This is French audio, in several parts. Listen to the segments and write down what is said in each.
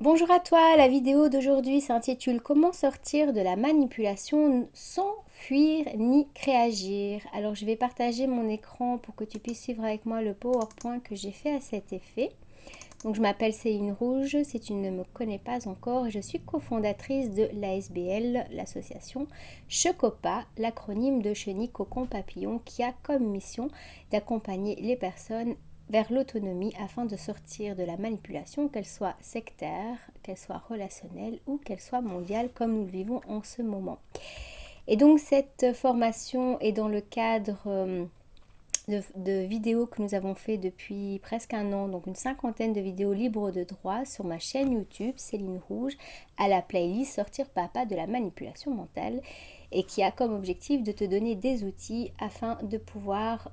Bonjour à toi, la vidéo d'aujourd'hui s'intitule Comment sortir de la manipulation sans fuir ni réagir. Alors je vais partager mon écran pour que tu puisses suivre avec moi le PowerPoint que j'ai fait à cet effet. Donc je m'appelle Céline Rouge, si tu ne me connais pas encore, je suis cofondatrice de l'ASBL, l'association Checopa, l'acronyme de Chenille Cocon Papillon, qui a comme mission d'accompagner les personnes vers l'autonomie afin de sortir de la manipulation, qu'elle soit sectaire, qu'elle soit relationnelle ou qu'elle soit mondiale comme nous le vivons en ce moment. Et donc cette formation est dans le cadre de vidéos que nous avons fait depuis presque un an, donc une cinquantaine de vidéos libres de droit sur ma chaîne YouTube Céline Rouge à la playlist Sortir Papa de la manipulation mentale et qui a comme objectif de te donner des outils afin de pouvoir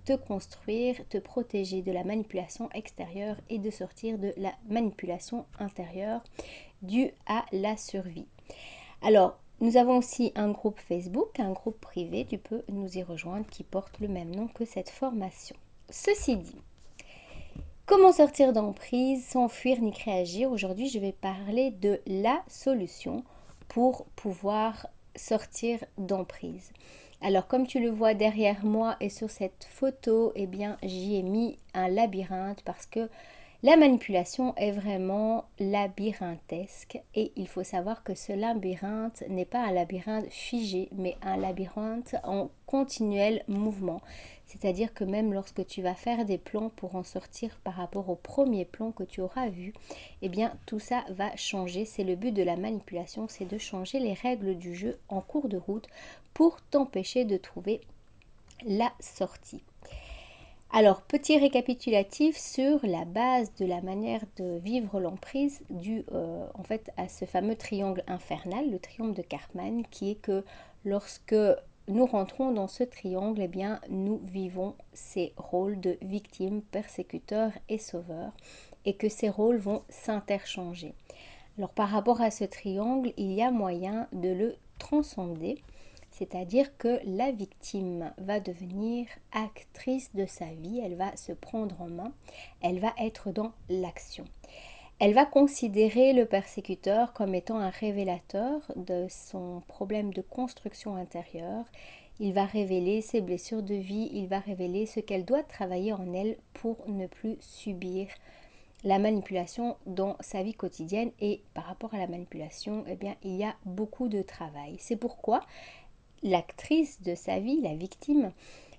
te construire, te protéger de la manipulation extérieure et de sortir de la manipulation intérieure due à la survie. Alors, nous avons aussi un groupe Facebook, un groupe privé, tu peux nous y rejoindre qui porte le même nom que cette formation. Ceci dit, comment sortir d'emprise sans fuir ni réagir? Aujourd'hui, je vais parler de la solution pour pouvoir sortir d'emprise. Alors, comme tu le vois derrière moi et sur cette photo, eh bien, j'y ai mis un labyrinthe parce que la manipulation est vraiment labyrinthesque et il faut savoir que ce labyrinthe n'est pas un labyrinthe figé mais un labyrinthe en continuel mouvement. C'est-à-dire que même lorsque tu vas faire des plans pour en sortir par rapport au premier plan que tu auras vu, eh bien tout ça va changer. C'est le but de la manipulation, c'est de changer les règles du jeu en cours de route pour t'empêcher de trouver la sortie. Alors, petit récapitulatif sur la base de la manière de vivre l'emprise due en fait à ce fameux triangle infernal, le triangle de Karpman, qui est que lorsque nous rentrons dans ce triangle, eh bien, nous vivons ces rôles de victime, persécuteur et sauveur, et que ces rôles vont s'interchanger. Alors, par rapport à ce triangle, il y a moyen de le transcender. C'est-à-dire que la victime va devenir actrice de sa vie, elle va se prendre en main, elle va être dans l'action. Elle va considérer le persécuteur comme étant un révélateur de son problème de construction intérieure. Il va révéler ses blessures de vie, il va révéler ce qu'elle doit travailler en elle pour ne plus subir la manipulation dans sa vie quotidienne. Et par rapport à la manipulation, eh bien, il y a beaucoup de travail. C'est pourquoi l'actrice de sa vie, la victime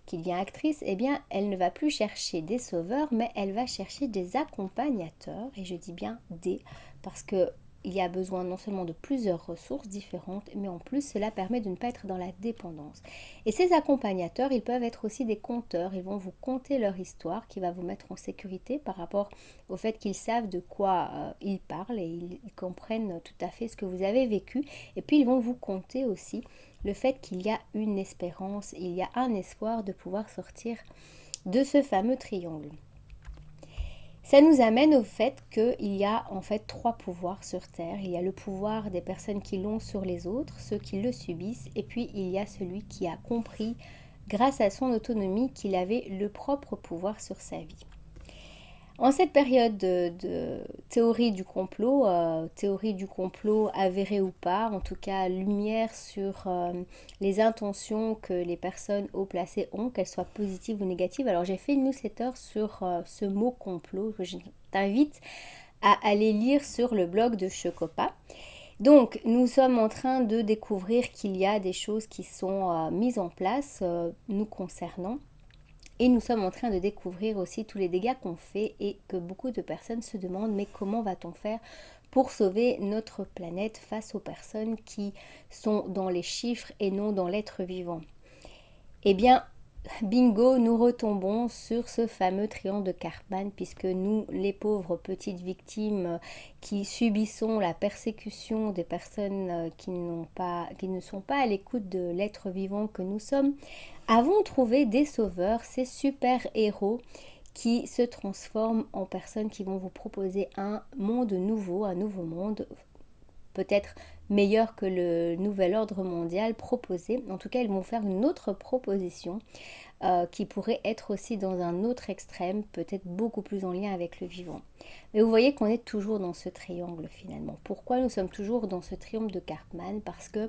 qui devient actrice, eh bien, elle ne va plus chercher des sauveurs, mais elle va chercher des accompagnateurs, et je dis bien des, parce que il y a besoin non seulement de plusieurs ressources différentes, mais en plus cela permet de ne pas être dans la dépendance. Et ces accompagnateurs, ils peuvent être aussi des conteurs, ils vont vous conter leur histoire qui va vous mettre en sécurité par rapport au fait qu'ils savent de quoi ils parlent et ils comprennent tout à fait ce que vous avez vécu. Et puis ils vont vous conter aussi le fait qu'il y a une espérance, il y a un espoir de pouvoir sortir de ce fameux triangle. Ça nous amène au fait qu'il y a en fait trois pouvoirs sur Terre. Il y a le pouvoir des personnes qui l'ont sur les autres, ceux qui le subissent, et puis il y a celui qui a compris, grâce à son autonomie, qu'il avait le propre pouvoir sur sa vie. En cette période de théorie du complot avérée ou pas, en tout cas lumière sur les intentions que les personnes haut placées ont, qu'elles soient positives ou négatives. Alors j'ai fait une newsletter sur ce mot complot que je t'invite à aller lire sur le blog de Checopa. Donc nous sommes en train de découvrir qu'il y a des choses qui sont mises en place nous concernant. Et nous sommes en train de découvrir aussi tous les dégâts qu'on fait et que beaucoup de personnes se demandent mais comment va-t-on faire pour sauver notre planète face aux personnes qui sont dans les chiffres et non dans l'être vivant? Eh bien, bingo, nous retombons sur ce fameux triangle de Karpman puisque nous, les pauvres petites victimes qui subissons la persécution des personnes qui ne sont pas à l'écoute de l'être vivant que nous sommes, avons trouvé des sauveurs, ces super-héros qui se transforment en personnes qui vont vous proposer un monde nouveau, un nouveau monde peut-être meilleure que le nouvel ordre mondial proposé. En tout cas, ils vont faire une autre proposition qui pourrait être aussi dans un autre extrême, peut-être beaucoup plus en lien avec le vivant. Mais vous voyez qu'on est toujours dans ce triangle finalement. Pourquoi nous sommes toujours dans ce triangle de Karpman? Parce que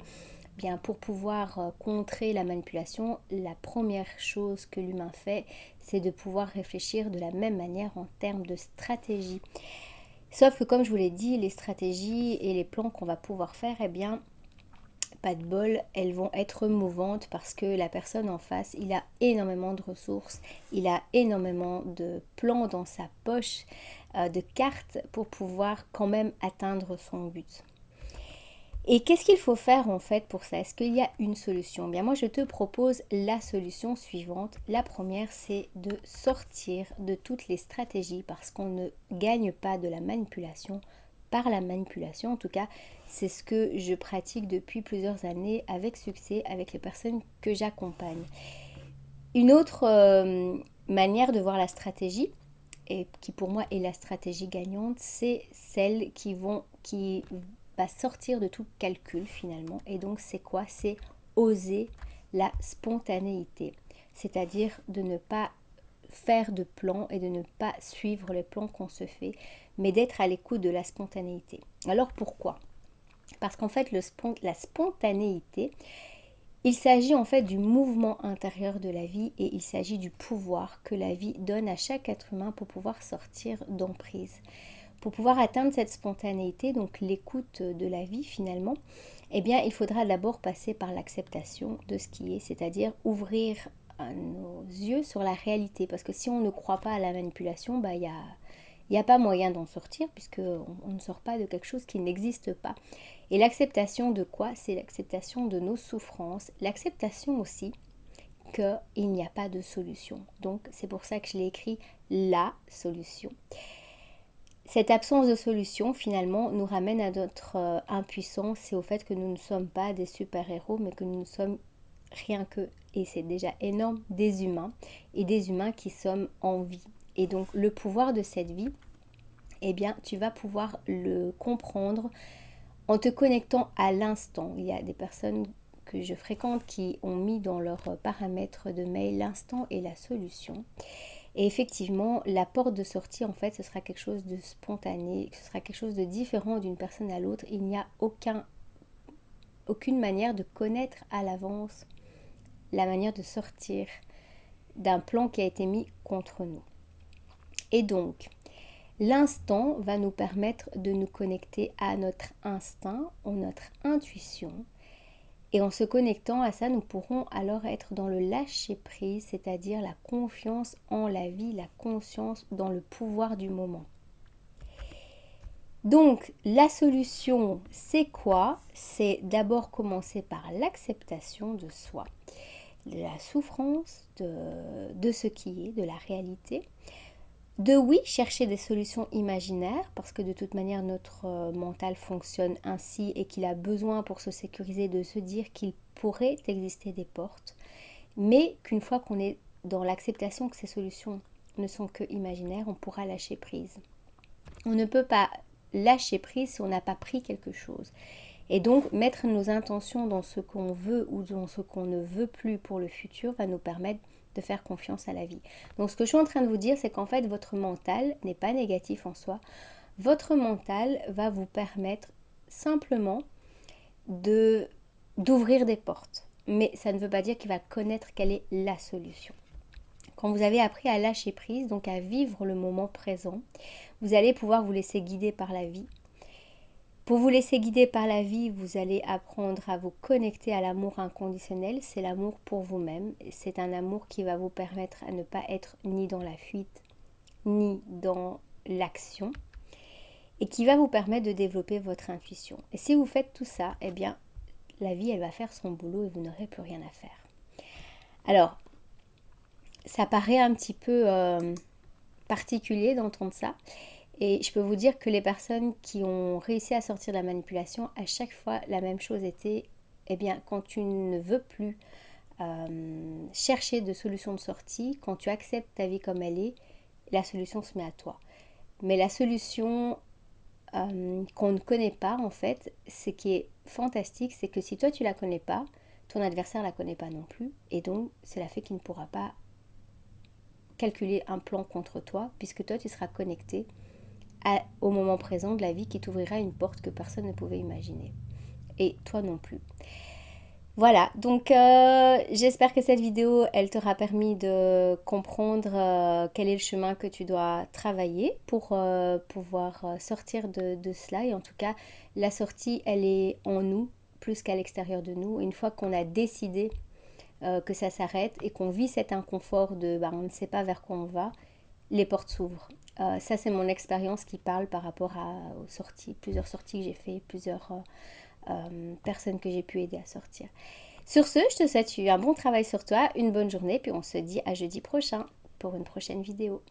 bien, pour pouvoir contrer la manipulation, la première chose que l'humain fait, c'est de pouvoir réfléchir de la même manière en termes de stratégie. Sauf que comme je vous l'ai dit, les stratégies et les plans qu'on va pouvoir faire, eh bien, pas de bol, elles vont être mouvantes parce que la personne en face, il a énormément de ressources, il a énormément de plans dans sa poche, de cartes pour pouvoir quand même atteindre son but. Et qu'est-ce qu'il faut faire en fait pour ça? Est-ce qu'il y a une solution? Bien moi je te propose la solution suivante. La première c'est de sortir de toutes les stratégies parce qu'on ne gagne pas de la manipulation par la manipulation. En tout cas c'est ce que je pratique depuis plusieurs années avec succès avec les personnes que j'accompagne. Une autre manière de voir la stratégie et qui pour moi est la stratégie gagnante, c'est celle qui va sortir de tout calcul finalement. Et donc c'est quoi? C'est oser la spontanéité. C'est-à-dire de ne pas faire de plans et de ne pas suivre les plans qu'on se fait, mais d'être à l'écoute de la spontanéité. Alors pourquoi? Parce qu'en fait la spontanéité, il s'agit en fait du mouvement intérieur de la vie et il s'agit du pouvoir que la vie donne à chaque être humain pour pouvoir sortir d'emprise. Pour pouvoir atteindre cette spontanéité, donc l'écoute de la vie finalement, eh bien il faudra d'abord passer par l'acceptation de ce qui est, c'est-à-dire ouvrir nos yeux sur la réalité. Parce que si on ne croit pas à la manipulation, il n'y a pas moyen d'en sortir puisqu'on ne sort pas de quelque chose qui n'existe pas. Et l'acceptation de quoi? C'est l'acceptation de nos souffrances, l'acceptation aussi qu'il n'y a pas de solution. Donc c'est pour ça que je l'ai écrit la solution. Cette absence de solution finalement nous ramène à notre impuissance et au fait que nous ne sommes pas des super-héros mais que nous ne sommes rien que, et c'est déjà énorme, des humains et des humains qui sommes en vie. Et donc le pouvoir de cette vie, eh bien tu vas pouvoir le comprendre en te connectant à l'instant. Il y a des personnes que je fréquente qui ont mis dans leurs paramètres de mail l'instant et la solution. Et effectivement, la porte de sortie, en fait, ce sera quelque chose de spontané, ce sera quelque chose de différent d'une personne à l'autre. Il n'y a aucune manière de connaître à l'avance la manière de sortir d'un plan qui a été mis contre nous. Et donc, l'instant va nous permettre de nous connecter à notre instinct, à notre intuition. Et en se connectant à ça, nous pourrons alors être dans le lâcher-prise, c'est-à-dire la confiance en la vie, la conscience dans le pouvoir du moment. Donc, la solution, c'est quoi? C'est d'abord commencer par l'acceptation de soi, de la souffrance, de ce qui est, de la réalité. De oui, chercher des solutions imaginaires, parce que de toute manière notre mental fonctionne ainsi et qu'il a besoin pour se sécuriser de se dire qu'il pourrait exister des portes, mais qu'une fois qu'on est dans l'acceptation que ces solutions ne sont que imaginaires, on pourra lâcher prise. On ne peut pas lâcher prise si on n'a pas pris quelque chose. Et donc mettre nos intentions dans ce qu'on veut ou dans ce qu'on ne veut plus pour le futur va nous permettre de faire confiance à la vie. Donc ce que je suis en train de vous dire, c'est qu'en fait votre mental n'est pas négatif en soi. Votre mental va vous permettre simplement d'ouvrir des portes. Mais ça ne veut pas dire qu'il va connaître quelle est la solution. Quand vous avez appris à lâcher prise, donc à vivre le moment présent, vous allez pouvoir vous laisser guider par la vie. Pour vous laisser guider par la vie, vous allez apprendre à vous connecter à l'amour inconditionnel. C'est l'amour pour vous-même. C'est un amour qui va vous permettre à ne pas être ni dans la fuite, ni dans l'action. Et qui va vous permettre de développer votre intuition. Et si vous faites tout ça, eh bien, la vie, elle va faire son boulot et vous n'aurez plus rien à faire. Alors, ça paraît un petit peu particulier d'entendre ça. Et je peux vous dire que les personnes qui ont réussi à sortir de la manipulation, à chaque fois, la même chose était, eh bien, quand tu ne veux plus chercher de solution de sortie, quand tu acceptes ta vie comme elle est, la solution se met à toi. Mais la solution qu'on ne connaît pas en fait. Ce qui est fantastique, c'est que si toi tu la connais pas, ton adversaire la connaît pas non plus, et donc cela fait qu'il ne pourra pas calculer un plan contre toi, puisque toi tu seras connecté au moment présent de la vie qui t'ouvrira une porte que personne ne pouvait imaginer, et toi non plus. Voilà, donc j'espère que cette vidéo, elle t'aura permis de comprendre quel est le chemin que tu dois travailler pour pouvoir sortir de cela. Et en tout cas, la sortie, elle est en nous plus qu'à l'extérieur de nous. Une fois qu'on a décidé que ça s'arrête et qu'on vit cet inconfort de on ne sait pas vers quoi on va, les portes s'ouvrent. Ça, c'est mon expérience qui parle par rapport aux sorties, plusieurs sorties que j'ai fait, plusieurs personnes que j'ai pu aider à sortir. Sur ce, je te souhaite un bon travail sur toi, une bonne journée, puis on se dit à jeudi prochain pour une prochaine vidéo.